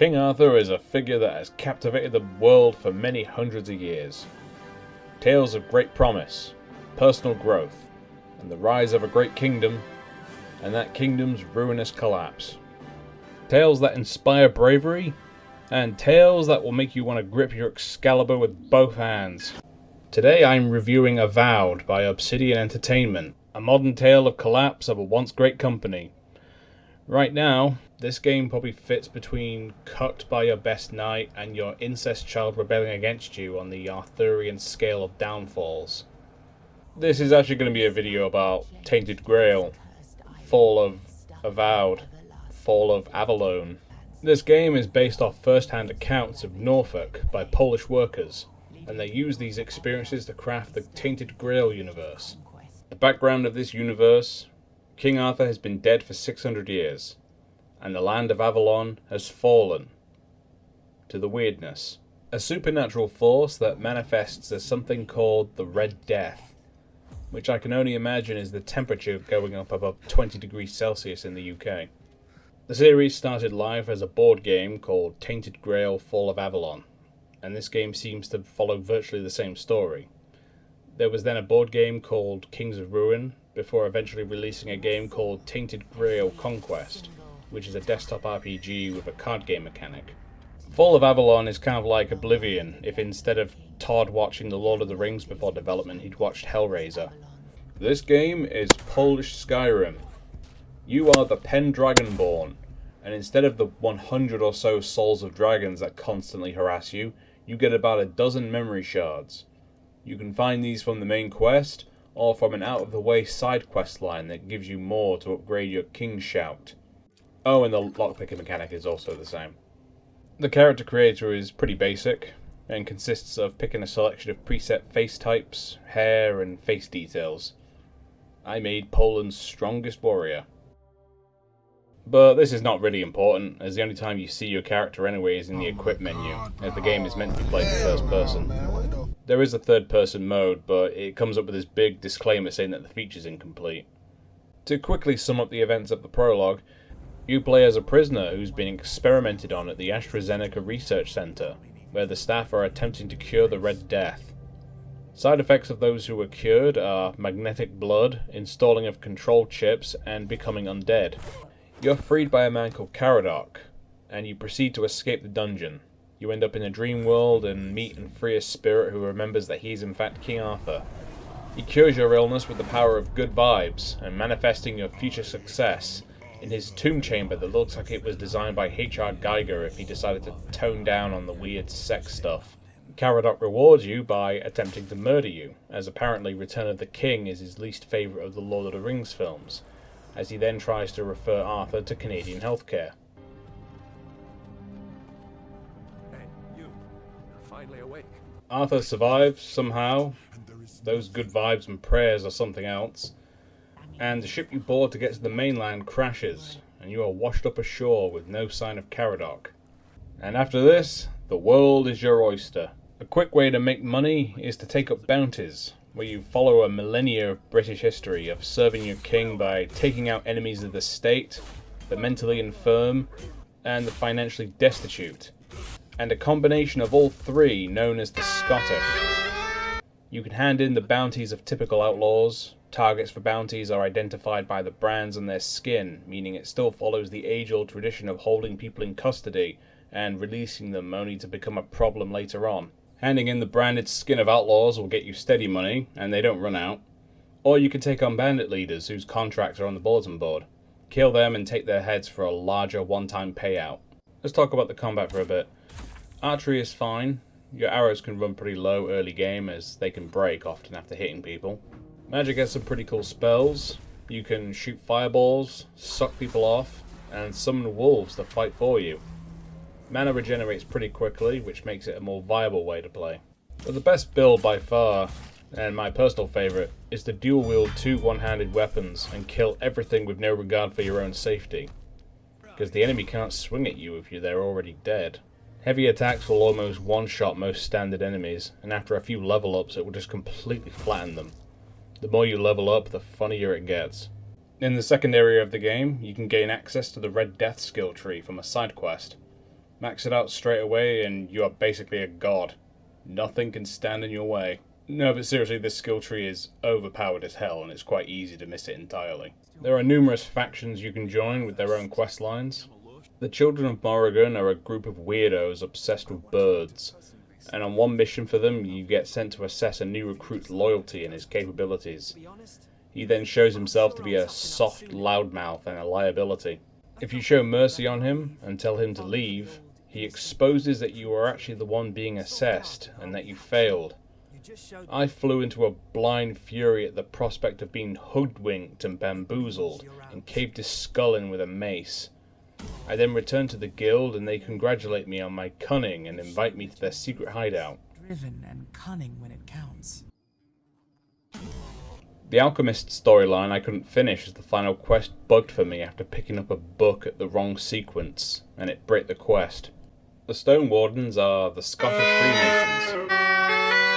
King Arthur is a figure that has captivated the world for many hundreds of years. Tales of great promise, personal growth, and the rise of a great kingdom, and that kingdom's ruinous collapse. Tales that inspire bravery, and tales that will make you want to grip your Excalibur with both hands. Today I'm reviewing Avowed by Obsidian Entertainment, a modern tale of collapse of a once great company. Right now, this game probably fits between Cucked by Your Best Knight and your incest child rebelling against you on the Arthurian scale of downfalls. This is actually going to be a video about Tainted Grail, Fall of Avowed, Fall of Avalon. This game is based off first-hand accounts of Norfolk by Polish workers, and they use these experiences to craft the Tainted Grail universe. The background of this universe: King Arthur has been dead for 600 years, and the land of Avalon has fallen to the weirdness. A supernatural force that manifests as something called the Red Death, which I can only imagine is the temperature going up above 20 degrees Celsius in the UK. The series started live as a board game called Tainted Grail Fall of Avalon, and this game seems to follow virtually the same story. There was then a board game called Kings of Ruin, before eventually releasing a game called Tainted Grail Conquest, which is a desktop RPG with a card game mechanic. Fall of Avalon is kind of like Oblivion if instead of Todd watching The Lord of the Rings before development, he'd watched Hellraiser. This game is Polish Skyrim. You are the Pendragonborn, and instead of the 100 or so souls of dragons that constantly harass you, you get about a dozen memory shards. You can find these from the main quest, or from an out-of-the-way side quest line that gives you more to upgrade your King's Shout. Oh, and the lockpicking mechanic is also the same. The character creator is pretty basic, and consists of picking a selection of preset face types, hair, and face details. I made Poland's strongest warrior. But this is not really important, as the only time you see your character anyway is in the equip menu, as the game is meant to be played in first person. There is a third person mode, but it comes up with this big disclaimer saying that the feature's incomplete. To quickly sum up the events of the prologue, you play as a prisoner who's been experimented on at the AstraZeneca Research Center, where the staff are attempting to cure the Red Death. Side effects of those who were cured are magnetic blood, installing of control chips, and becoming undead. You're freed by a man called Caradoc, and you proceed to escape the dungeon. You end up in a dream world and meet and free a spirit who remembers that he's in fact King Arthur. He cures your illness with the power of good vibes, and manifesting your future success in his tomb chamber that looks like it was designed by H.R. Geiger if he decided to tone down on the weird sex stuff. Caradoc rewards you by attempting to murder you, as apparently Return of the King is his least favourite of the Lord of the Rings films, as he then tries to refer Arthur to Canadian healthcare. Hey, you're finally awake. Arthur survives somehow. Those good vibes and prayers are something else. And the ship you board to get to the mainland crashes, and you are washed up ashore with no sign of Caradoc. And after this, the world is your oyster. A quick way to make money is to take up bounties, where you follow a millennia of British history of serving your king by taking out enemies of the state, the mentally infirm, and the financially destitute, and a combination of all three known as the Scottish. You can hand in the bounties of typical outlaws. Targets for bounties are identified by the brands on their skin, meaning it still follows the age-old tradition of holding people in custody and releasing them only to become a problem later on. Handing in the branded skin of outlaws will get you steady money, and they don't run out. Or you can take on bandit leaders whose contracts are on the bulletin board. Kill them and take their heads for a larger one-time payout. Let's talk about the combat for a bit. Archery is fine. Your arrows can run pretty low early game, as they can break often after hitting people. Magic has some pretty cool spells. You can shoot fireballs, suck people off, and summon wolves to fight for you. Mana regenerates pretty quickly, which makes it a more viable way to play. But the best build by far, and my personal favourite, is to dual wield two one-handed weapons and kill everything with no regard for your own safety. Because the enemy can't swing at you if they're already dead. Heavy attacks will almost one-shot most standard enemies, and after a few level ups it will just completely flatten them. The more you level up, the funnier it gets. In the second area of the game, you can gain access to the Red Death skill tree from a side quest. Max it out straight away and you are basically a god. Nothing can stand in your way. No, but seriously, this skill tree is overpowered as hell and it's quite easy to miss it entirely. There are numerous factions you can join with their own quest lines. The Children of Morrigan are a group of weirdos obsessed with birds, and on one mission for them you get sent to assess a new recruit's loyalty and his capabilities. He then shows himself to be a soft loudmouth and a liability. If you show mercy on him and tell him to leave, he exposes that you are actually the one being assessed and that you failed. I flew into a blind fury at the prospect of being hoodwinked and bamboozled and caved his skull in with a mace. I then return to the guild and they congratulate me on my cunning and invite me to their secret hideout. Driven and cunning when it counts. The Alchemist storyline I couldn't finish as the final quest bugged for me after picking up a book at the wrong sequence, and it broke the quest. The Stone Wardens are the Scottish Freemasons.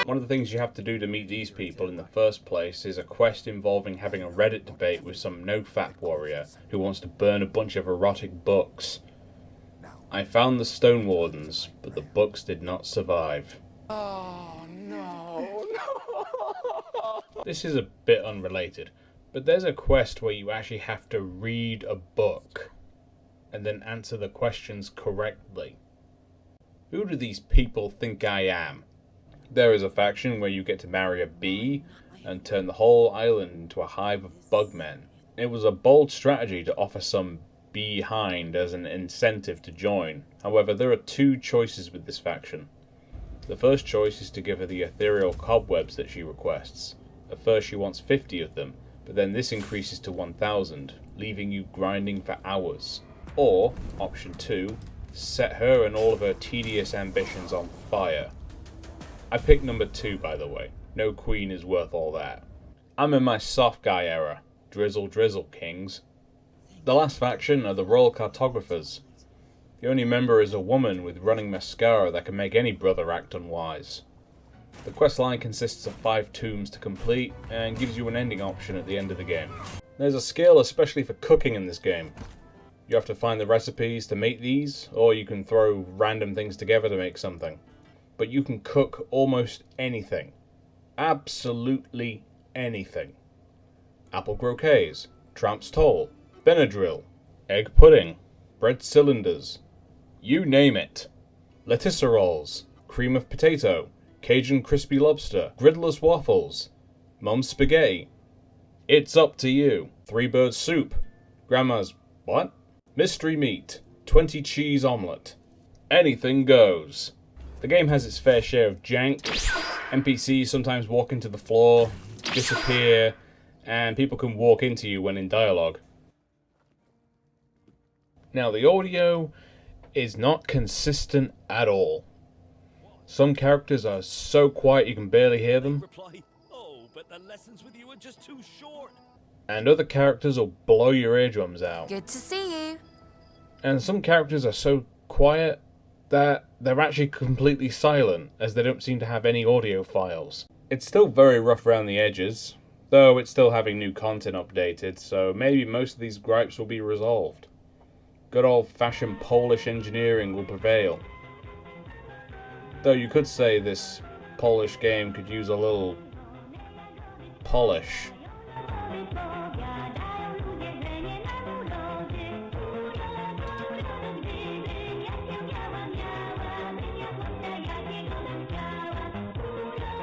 One of the things you have to do to meet these people in the first place is a quest involving having a Reddit debate with some no-fap warrior who wants to burn a bunch of erotic books. I found the Stone Wardens, but the books did not survive. Oh, no. This is a bit unrelated, but there's a quest where you actually have to read a book and then answer the questions correctly. Who do these people think I am? There is a faction where you get to marry a bee and turn the whole island into a hive of bugmen. It was a bold strategy to offer some bee hind as an incentive to join. However, there are two choices with this faction. The first choice is to give her the ethereal cobwebs that she requests. At first she wants 50 of them, but then this increases to 1,000, leaving you grinding for hours. Or, option 2, set her and all of her tedious ambitions on fire. I picked number 2, by the way. No queen is worth all that. I'm in my soft guy era. Drizzle drizzle, kings. The last faction are the Royal Cartographers. The only member is a woman with running mascara that can make any brother act unwise. The questline consists of 5 tombs to complete and gives you an ending option at the end of the game. There's a skill especially for cooking in this game. You have to find the recipes to make these, or you can throw random things together to make something. But you can cook almost anything. Absolutely anything. Apple croquets, tramp's toll, Benadryl, egg pudding, bread cylinders. You name it. Lettuce rolls, cream of potato, Cajun crispy lobster, gridless waffles, mum's spaghetti. It's up to you. 3-bird soup, grandma's what? Mystery meat, 20 cheese omelette. Anything goes. The game has its fair share of jank. NPCs sometimes walk into the floor, disappear, and people can walk into you when in dialogue. Now, the audio is not consistent at all. Some characters are so quiet you can barely hear them, But the lessons with you are just too short. and other characters will blow your eardrums out. Good to see you. And some characters are so quiet that they're actually completely silent, as they don't seem to have any audio files. It's still very rough around the edges, though it's still having new content updated, so maybe most of these gripes will be resolved. Good old-fashioned Polish engineering will prevail. Though you could say this Polish game could use a little polish.